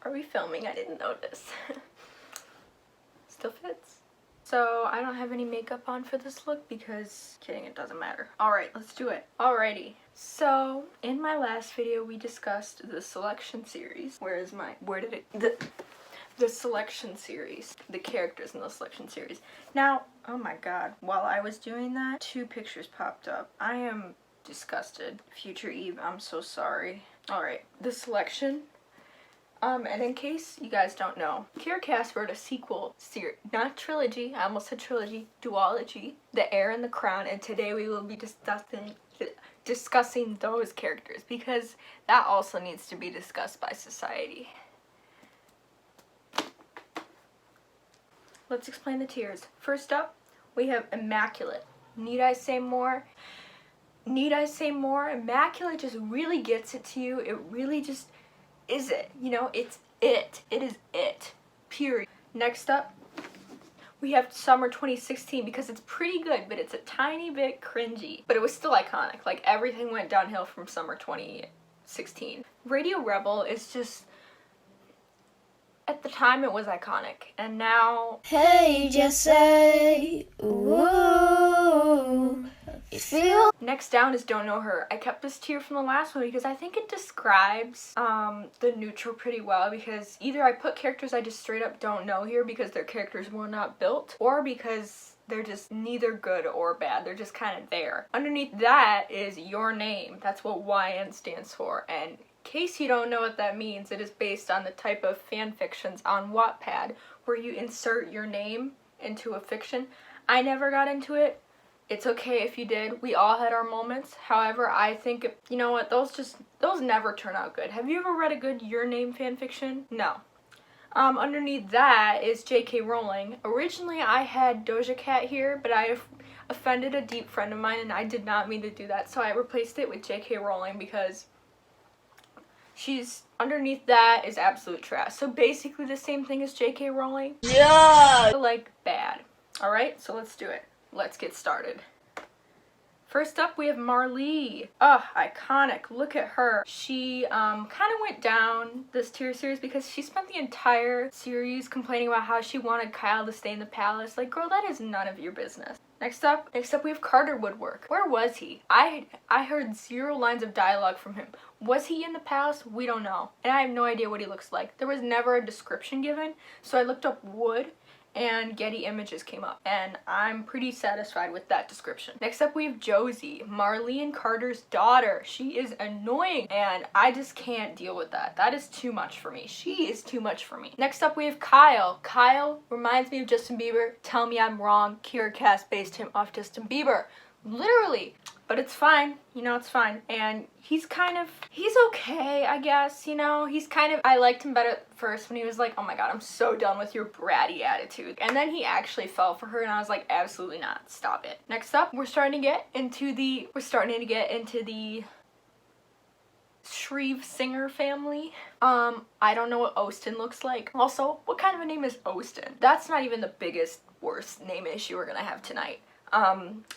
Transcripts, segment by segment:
Are we filming? I didn't notice. Still fits. So I don't have any makeup on for this look because, kidding, it doesn't matter. Alright, let's do it. Alrighty. So, in my last video we discussed the selection series. The selection series. The characters in the selection series. Now, oh my god, while I was doing that, 2 pictures popped up. I am disgusted. Future Eve, I'm so sorry. Alright, the selection. And in case you guys don't know, Pottercast wrote a sequel series, not trilogy, I almost said trilogy, duology, The Heir and the Crown, and today we will be discussing those characters because that also needs to be discussed by society. Let's explain the tiers. First up, we have Immaculate. Need I say more? Need I say more? Immaculate just really gets it to you. It really just is it. You know, it's it. It is it. Period. Next up, we have Summer 2016 because it's pretty good, but it's a tiny bit cringy. But it was still iconic. Like, everything went downhill from Summer 2016. Radio Rebel is just, at the time it was iconic, and now, hey, just say, ooh, it feels. Next down is Don't Know Her. I kept this tier from the last one because I think it describes the neutral pretty well, because either I put characters I just straight up don't know here because their characters were not built, or because they're just neither good or bad. They're just kind of there. Underneath that is Your Name. That's what YN stands for, and in case you don't know what that means, it is based on the type of fan fictions on Wattpad where you insert your name into a fiction. I never got into it. It's okay if you did. We all had our moments. However, I think, you know what, those never turn out good. Have you ever read a good Your Name fanfiction? No. Underneath that is J.K. Rowling. Originally, I had Doja Cat here, but I offended a deep friend of mine, and I did not mean to do that, so I replaced it with J.K. Rowling because underneath that is absolute trash. So basically the same thing as J.K. Rowling. Yeah! Like, bad. Alright, so let's do it. Let's get started. First up, we have Marlee. Ugh, iconic. Look at her. She kind of went down this tier series because she spent the entire series complaining about how she wanted Kyle to stay in the palace. Like, girl, that is none of your business. Next up, we have Carter Woodwork. Where was he? I heard 0 lines of dialogue from him. Was he in the palace? We don't know. And I have no idea what he looks like. There was never a description given, so I looked up Wood, and Getty Images came up, and I'm pretty satisfied with that description. Next up, we have Josie, Marlee and Carter's daughter. She is annoying, and I just can't deal with that. That is too much for me. She is too much for me. Next up, we have Kyle. Kyle reminds me of Justin Bieber. Tell me I'm wrong. Pottercast based him off Justin Bieber. Literally. But it's fine, you know, it's fine. And he's okay, I guess, you know. I liked him better at first when he was like, oh my god, I'm so done with your bratty attitude. And then he actually fell for her, and I was like, absolutely not, stop it. Next up, we're starting to get into the Shreve Singer family. I don't know what Ostin looks like. Also, what kind of a name is Ostin? That's not even the worst name issue we're gonna have tonight.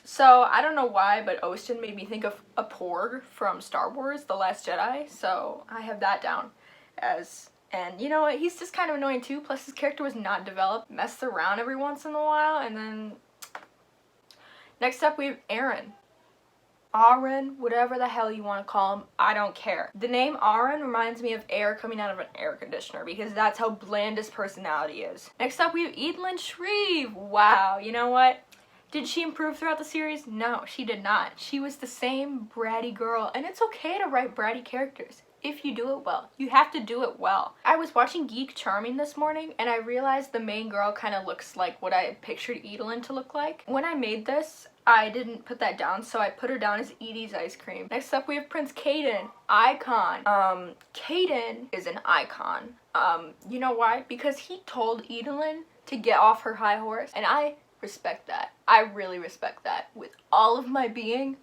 So I don't know why, but Ostin made me think of a Porg from Star Wars, The Last Jedi, so I have that down and you know what, he's just kind of annoying too, plus his character was not developed, messed around every once in a while, and then next up we have Aaron, whatever the hell you want to call him, I don't care. The name Aaron reminds me of air coming out of an air conditioner because that's how bland his personality is. Next up we have Edelyn Shreve. Wow, you know what? Did she improve throughout the series? No, she did not. She was the same bratty girl, and it's okay to write bratty characters if you do it well. You have to do it well. I was watching Geek Charming this morning, and I realized the main girl kind of looks like what I pictured Edelyn to look like. When I made this, I didn't put that down, so I put her down as Edie's ice cream. Next up, we have Prince Caden. Icon. Caden is an icon. You know why? Because he told Edelyn to get off her high horse, and I respect that. I really respect that with all of my being.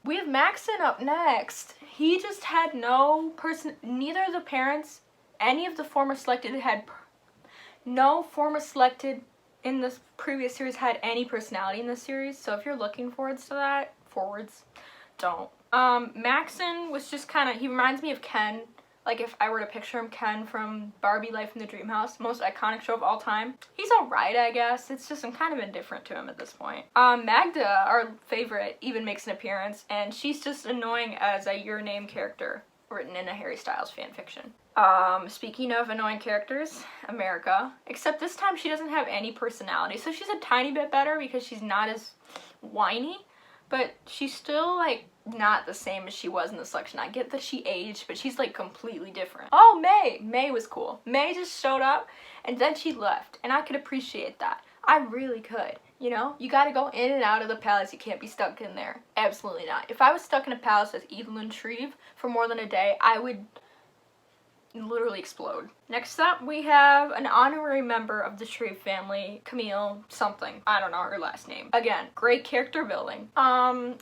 We have Maxon up next. He just had neither of the parents, any of the former selected no former selected in this previous series had any personality in this series, so if you're looking forwards to that, don't. Maxon was just he reminds me of Ken Like if I were to picture him, Ken from Barbie Life in the Dream House, most iconic show of all time. He's alright, I guess. It's just I'm kind of indifferent to him at this point. Magda, our favorite, even makes an appearance, and she's just annoying as a Your Name character written in a Harry Styles fanfiction. Speaking of annoying characters, America. Except this time she doesn't have any personality, so she's a tiny bit better because she's not as whiny, but she's still, like, not the same as she was in the selection. I get that she aged, but she's, like, completely different. Oh, May! May was cool. May just showed up, and then she left, and I could appreciate that. I really could. You know? You gotta go in and out of the palace. You can't be stuck in there. Absolutely not. If I was stuck in a palace with Evelyn Shreve for more than a day, I would literally explode. Next up, we have an honorary member of the Shreve family, Camille something. I don't know her last name. Again, great character building.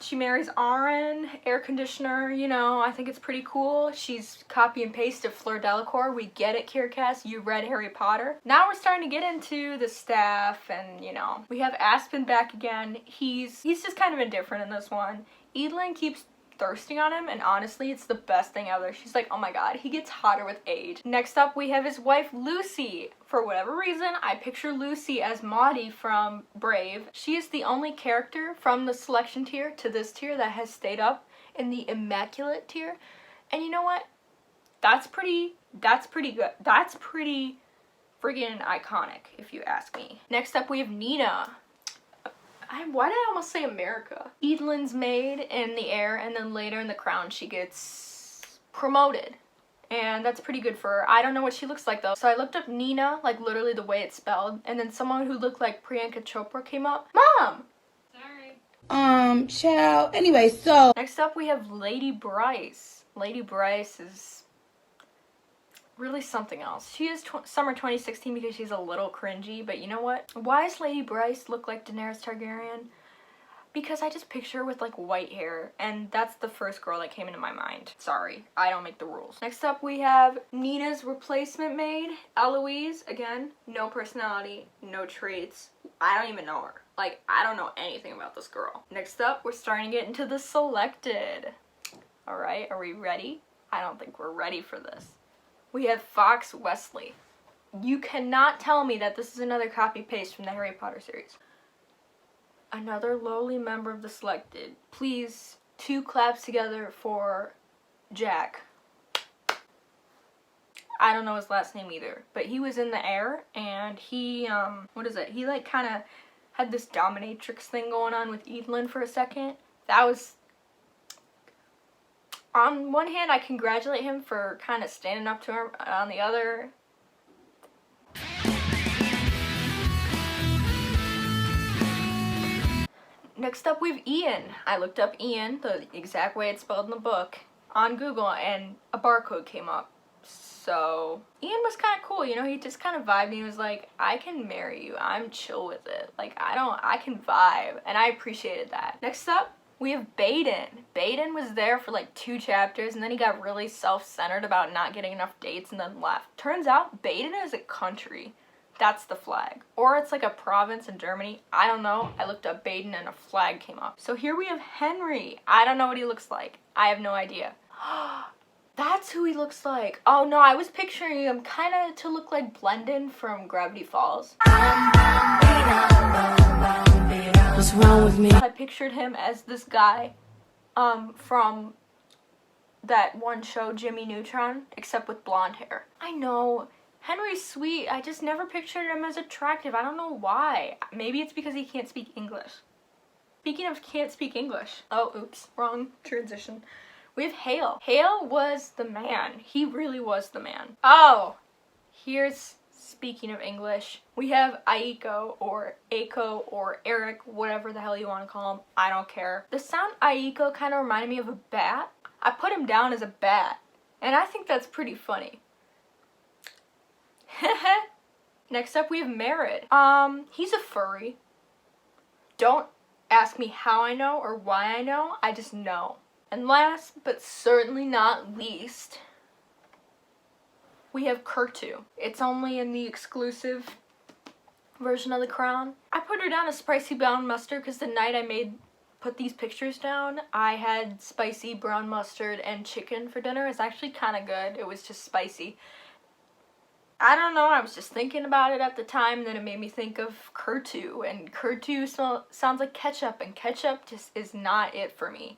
She marries Aaron, air conditioner, you know, I think it's pretty cool. She's copy and paste of Fleur Delacour. We get it, Kiercast. You read Harry Potter. Now we're starting to get into the staff, and, you know, we have Aspen back again. He's just kind of indifferent in this one. Evelyn keeps thirsting on him, and honestly, it's the best thing ever. She's like, oh my god, he gets hotter with age. Next up, we have his wife, Lucy. For whatever reason, I picture Lucy as Maudie from Brave. She is the only character from the selection tier to this tier that has stayed up in the immaculate tier. And you know what? That's pretty good. That's pretty friggin' iconic, if you ask me. Next up, we have Nina. Why did I almost say America? Evelyn's maid in the Heir, and then later in The Crown she gets promoted. And that's pretty good for her. I don't know what she looks like though. So I looked up Nina, like literally the way it's spelled, and then someone who looked like Priyanka Chopra came up. Mom! Sorry. Child. Anyway, so. Next up we have Lady Bryce. Lady Bryce is really something else. She is summer 2016 because she's a little cringy, but you know what? Why does Lady Bryce look like Daenerys Targaryen? Because I just picture her with like white hair, and that's the first girl that came into my mind. Sorry, I don't make the rules. Next up we have Nina's replacement maid, Eloise. Again, no personality, no traits. I don't even know her. Like, I don't know anything about this girl. Next up, we're starting to get into the selected. Alright, are we ready? I don't think we're ready for this. We have Fox Wesley. You cannot tell me that this is another copy-paste from the Harry Potter series. Another lowly member of the selected. Please, 2 claps together for Jack. I don't know his last name either, but he was in the Heir, and he, he like kind of had this dominatrix thing going on with Evelyn for a second. That was... On one hand, I congratulate him for kind of standing up to her. On the other... Next up, we have Ian. I looked up Ian, the exact way it's spelled in the book, on Google, and a barcode came up. So, Ian was kind of cool, you know, he just kind of vibed, and he was like, I can marry you, I'm chill with it. Like, I can vibe, and I appreciated that. Next up, we have Baden. Baden was there for like 2 chapters, and then he got really self-centered about not getting enough dates and then left. Turns out, Baden is a country. That's the flag. Or it's like a province in Germany. I don't know. I looked up Baden and a flag came up. So here we have Henry. I don't know what he looks like. I have no idea. That's who he looks like. Oh no, I was picturing him kind of to look like Blendon from Gravity Falls. What's wrong with me? I pictured him as this guy from that one show, Jimmy Neutron, except with blonde hair. I know, Henry's sweet. I just never pictured him as attractive. I don't know why. Maybe it's because he can't speak English. Speaking of can't speak English. Oh, oops, wrong transition. We have Hale. Hale was the man. He really was the man. Oh, here's... Speaking of English, we have Aiko or Aiko or Eric, whatever the hell you want to call him. I don't care. The sound Aiko kind of reminded me of a bat. I put him down as a bat, and I think that's pretty funny. Next up, we have Merritt. He's a furry. Don't ask me how I know or why I know. I just know. And last, but certainly not least, we have Kurtu. It's only in the exclusive version of The Crown. I put her down as spicy brown mustard because the night I made put these pictures down, I had spicy brown mustard and chicken for dinner. It's actually kind of good. It was just spicy. I don't know, I was just thinking about it at the time, and then it made me think of kurtu, and kurtu sounds like ketchup, and ketchup just is not it for me.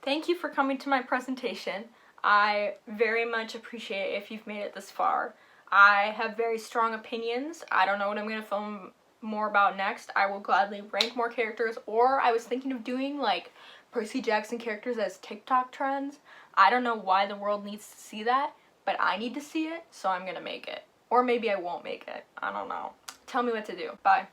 Thank you for coming to my presentation. I very much appreciate it if you've made it this far. I have very strong opinions. I don't know what I'm going to film more about next. I will gladly rank more characters, or I was thinking of doing like Percy Jackson characters as TikTok trends. I don't know why the world needs to see that, but I need to see it, so I'm going to make it. Or maybe I won't make it. I don't know. Tell me what to do. Bye.